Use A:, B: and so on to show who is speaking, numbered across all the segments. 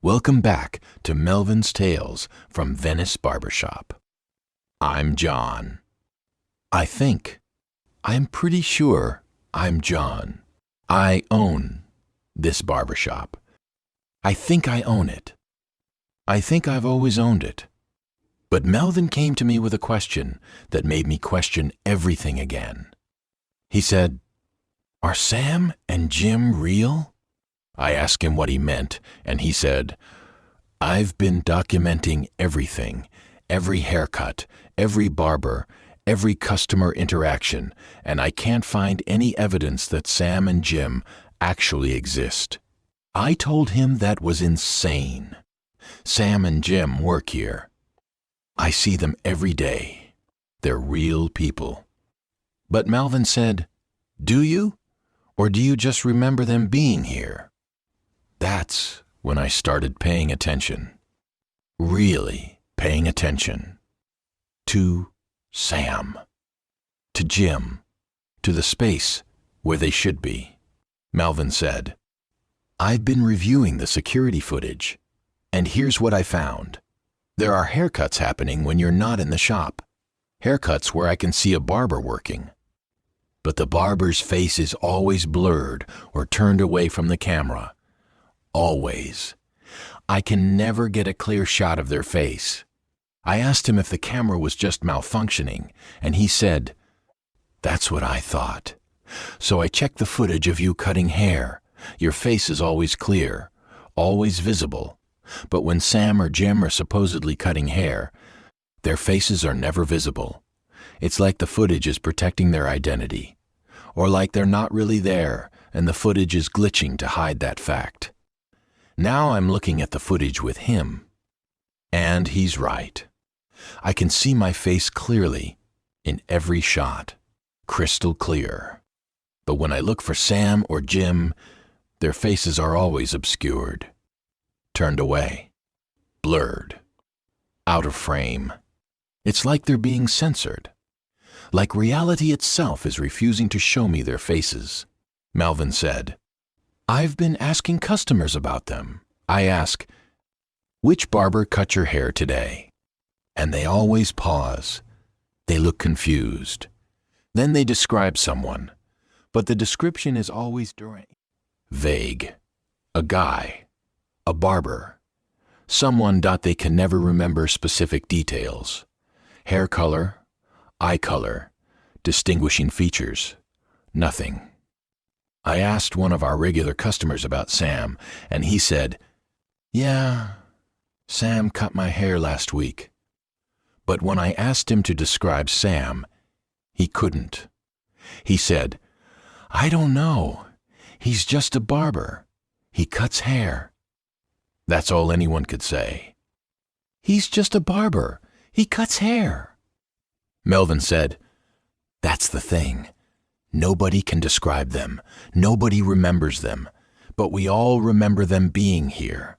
A: Welcome back to Melvin's Tales from Venice Barbershop. I'm John. I'm pretty sure I'm John. I own this barbershop. I think I own it. I think I've always owned it. But Melvin came to me with a question that made me question everything again. He said, "Are Sam and Jim real?" I asked him what he meant, and he said, "I've been documenting everything, every haircut, every barber, every customer interaction, and I can't find any evidence that Sam and Jim actually exist." I told him that was insane. Sam and Jim work here. I see them every day. They're real people. But Melvin said, "Do you? Or do you just remember them being here?" That's when I started paying attention. Really paying attention. To Sam. To Jim. To the space where they should be. Melvin said, "I've been reviewing the security footage, and here's what I found. There are haircuts happening when you're not in the shop. Haircuts where I can see a barber working. But the barber's face is always blurred or turned away from the camera. Always. I can never get a clear shot of their face." I asked him if the camera was just malfunctioning, and he said, "That's what I thought. So I checked the footage of you cutting hair. Your face is always clear, always visible. But when Sam or Jim are supposedly cutting hair, their faces are never visible. It's like the footage is protecting their identity, or like they're not really there and the footage is glitching to hide that fact. Now I'm looking at the footage with him, and he's right. I can see my face clearly in every shot, crystal clear. But when I look for Sam or Jim, their faces are always obscured, turned away, blurred, out of frame. It's like they're being censored. Like reality itself is refusing to show me their faces." Melvin said, "I've been asking customers about them. I ask, 'Which barber cut your hair today?' And they always pause. They look confused. Then they describe someone, but the description is always vague. A guy, a barber, someone that they can never remember specific details. Hair color, eye color, distinguishing features, nothing." I asked one of our regular customers about Sam, and he said, "Yeah, Sam cut my hair last week." But when I asked him to describe Sam, he couldn't. He said, "I don't know. He's just a barber. He cuts hair." That's all anyone could say. "He's just a barber. He cuts hair." Melvin said, "That's the thing. Nobody can describe them. Nobody remembers them. But we all remember them being here."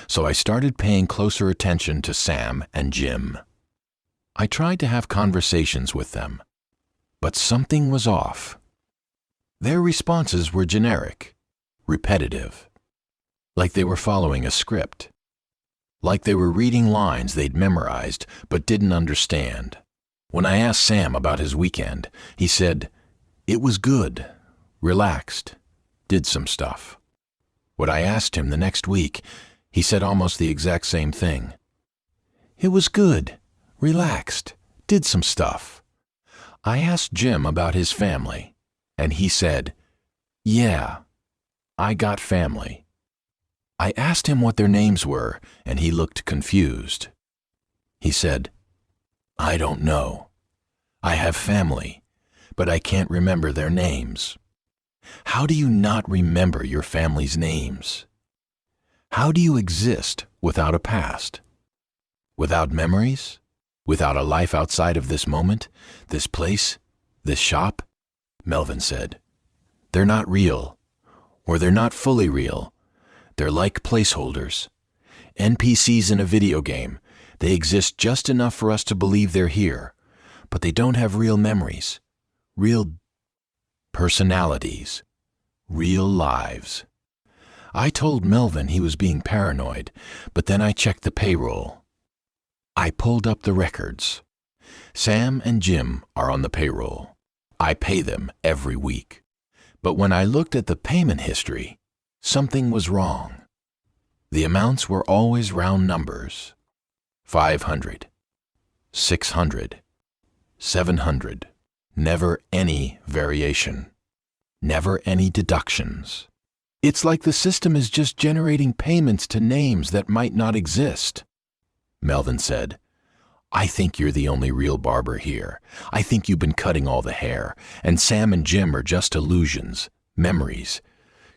A: So I started paying closer attention to Sam and Jim. I tried to have conversations with them, but something was off. Their responses were generic, repetitive, like they were following a script, like they were reading lines they'd memorized but didn't understand. When I asked Sam about his weekend, he said, "It was good, relaxed, did some stuff." When I asked him the next week, he said almost the exact same thing. "It was good, relaxed, did some stuff." I asked Jim about his family, and he said, "Yeah, I got family." I asked him what their names were, and he looked confused. He said, "I don't know. I have family, but I can't remember their names." How do you not remember your family's names? How do you exist without a past? Without memories? Without a life outside of this moment, this place, this shop? Melvin said, "They're not real, or they're not fully real. They're like placeholders. NPCs in a video game. They exist just enough for us to believe they're here, but they don't have real memories, real personalities, real lives. I told Melvin he was being paranoid, but then I checked the payroll. I pulled up the records. Sam and Jim are on the payroll. I pay them every week. But when I looked at the payment history, something was wrong. The amounts were always round numbers. 500, 600, 700. Never any variation. Never any deductions. It's like the system is just generating payments to names that might not exist. Melvin said, I think you're the only real barber here. I think you've been cutting all the hair, and Sam and Jim are just illusions, memories,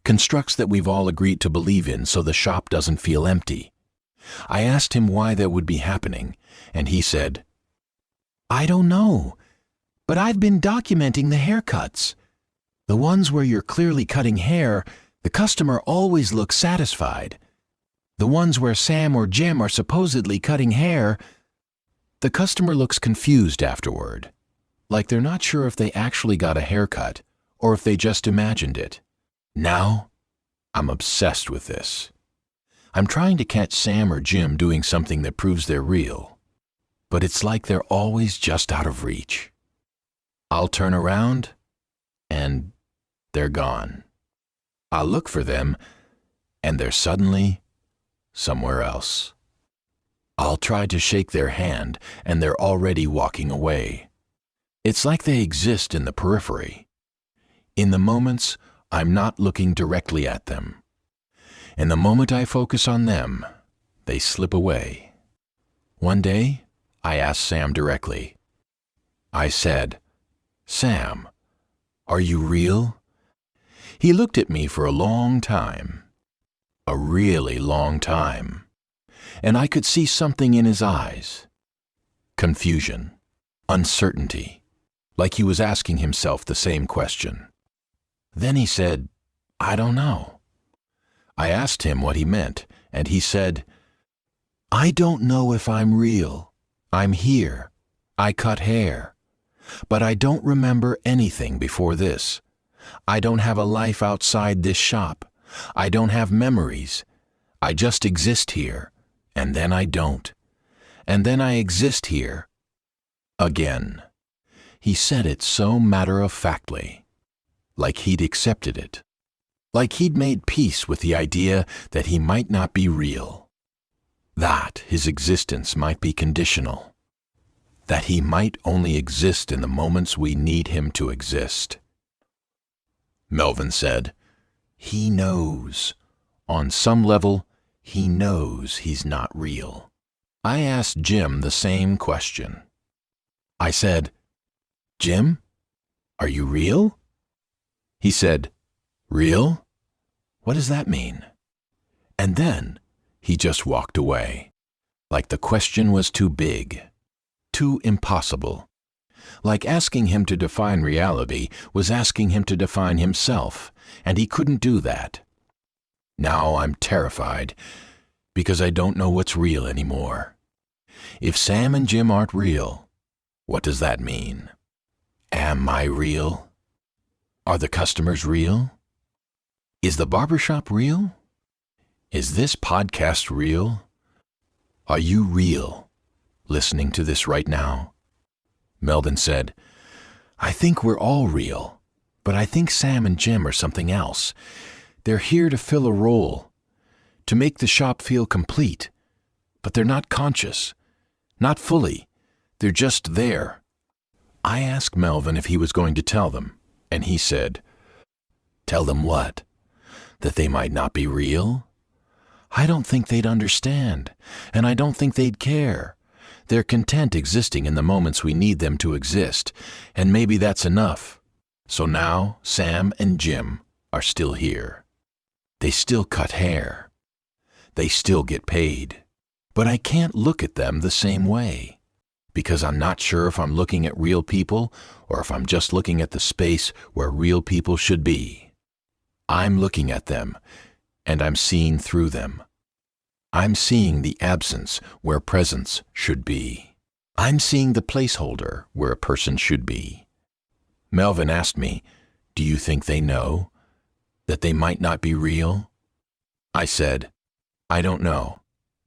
A: constructs that we've all agreed to believe in so the shop doesn't feel empty. I asked him why that would be happening, and he said, I don't know, but I've been documenting the haircuts. The ones where you're clearly cutting hair, the customer always looks satisfied. The ones where Sam or Jim are supposedly cutting hair, the customer looks confused afterward, like they're not sure if they actually got a haircut or if they just imagined it. Now, I'm obsessed with this. I'm trying to catch Sam or Jim doing something that proves they're real, but it's like they're always just out of reach. I'll turn around, and they're gone. I'll look for them, and they're suddenly somewhere else. I'll try to shake their hand, and they're already walking away. It's like they exist in the periphery. In the moments, I'm not looking directly at them. And the moment I focus on them, they slip away. One day, I asked Sam directly. I said, Sam, are you real? He looked at me for a long time. A really long time. And I could see something in his eyes. Confusion, uncertainty, like he was asking himself the same question. Then he said, I don't know. I asked him what he meant, and he said, I don't know if I'm real. I'm here. I cut hair. But I don't remember anything before this. I don't have a life outside this shop. I don't have memories. I just exist here, and then I don't. And then I exist here again. He said it so matter-of-factly, like he'd accepted it, like he'd made peace with the idea that he might not be real, that his existence might be conditional, that he might only exist in the moments we need him to exist. Melvin said, he knows. On some level, he knows he's not real. I asked Jim the same question. I said, Jim, are you real? He said, real? What does that mean? And then he just walked away, like the question was too big, too impossible. Like asking him to define reality was asking him to define himself, and he couldn't do that. Now I'm terrified, because I don't know what's real anymore. If Sam and Jim aren't real, what does that mean? Am I real? Are the customers real? Is the barbershop real? Is this podcast real? Are you real, listening to this right now? Melvin said, I think we're all real, but I think Sam and Jim are something else. They're here to fill a role, to make the shop feel complete, but they're not conscious, not fully. They're just there. I asked Melvin if he was going to tell them, and he said, tell them what? That they might not be real? I don't think they'd understand, and I don't think they'd care. They're content existing in the moments we need them to exist, and maybe that's enough. So now Sam and Jim are still here. They still cut hair. They still get paid. But I can't look at them the same way, because I'm not sure if I'm looking at real people or if I'm just looking at the space where real people should be. I'm looking at them, and I'm seeing through them. I'm seeing the absence where presence should be. I'm seeing the placeholder where a person should be. Melvin asked me, do you think they know? That they might not be real? I said, I don't know,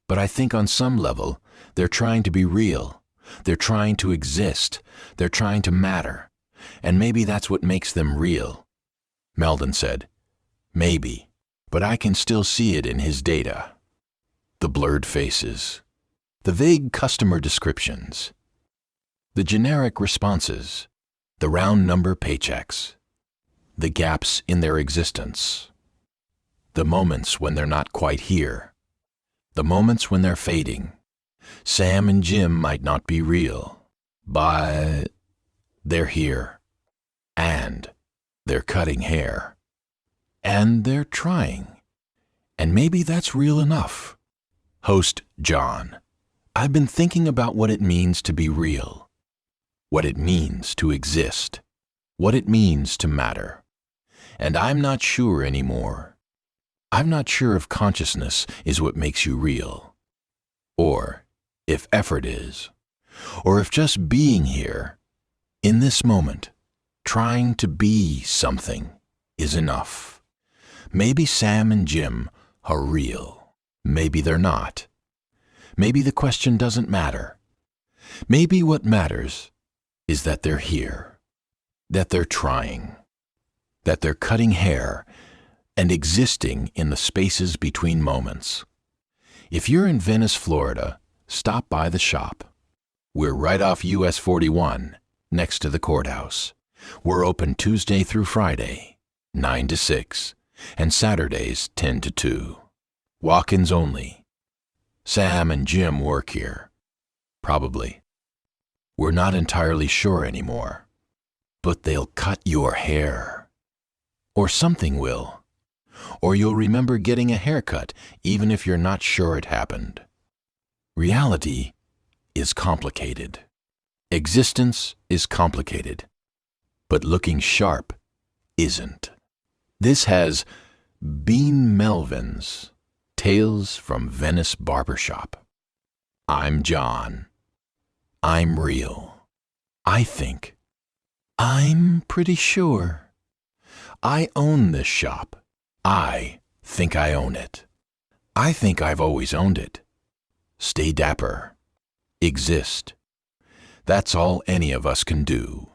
A: but I think on some level they're trying to be real. They're trying to exist. They're trying to matter. And maybe that's what makes them real. Melvin said, maybe, but I can still see it in his data. The blurred faces, the vague customer descriptions, the generic responses, the round number paychecks, the gaps in their existence, the moments when they're not quite here, the moments when they're fading. Sam and Jim might not be real, but they're here, and they're cutting hair, and they're trying, and maybe that's real enough. Host John, I've been thinking about what it means to be real, what it means to exist, what it means to matter, and I'm not sure anymore. I'm not sure if consciousness is what makes you real, or if effort is, or if just being here, in this moment, trying to be something, is enough. Maybe Sam and Jim are real. Maybe they're not. Maybe the question doesn't matter. Maybe what matters is that they're here, that they're trying, that they're cutting hair and existing in the spaces between moments. If you're in Venice, Florida, stop by the shop. We're right off US 41, next to the courthouse. We're open Tuesday through Friday, 9 to 6, and Saturdays 10 to 2. Walk-ins only. Sam and Jim work here. Probably. We're not entirely sure anymore. But they'll cut your hair. Or something will. Or you'll remember getting a haircut even if you're not sure it happened. Reality is complicated. Existence is complicated. But looking sharp isn't. This has been Melvin's Tales from Venice Barbershop. I'm John. I'm real. I think. I'm pretty sure. I own this shop. I think I own it. I think I've always owned it. Stay dapper. Exist. That's all any of us can do.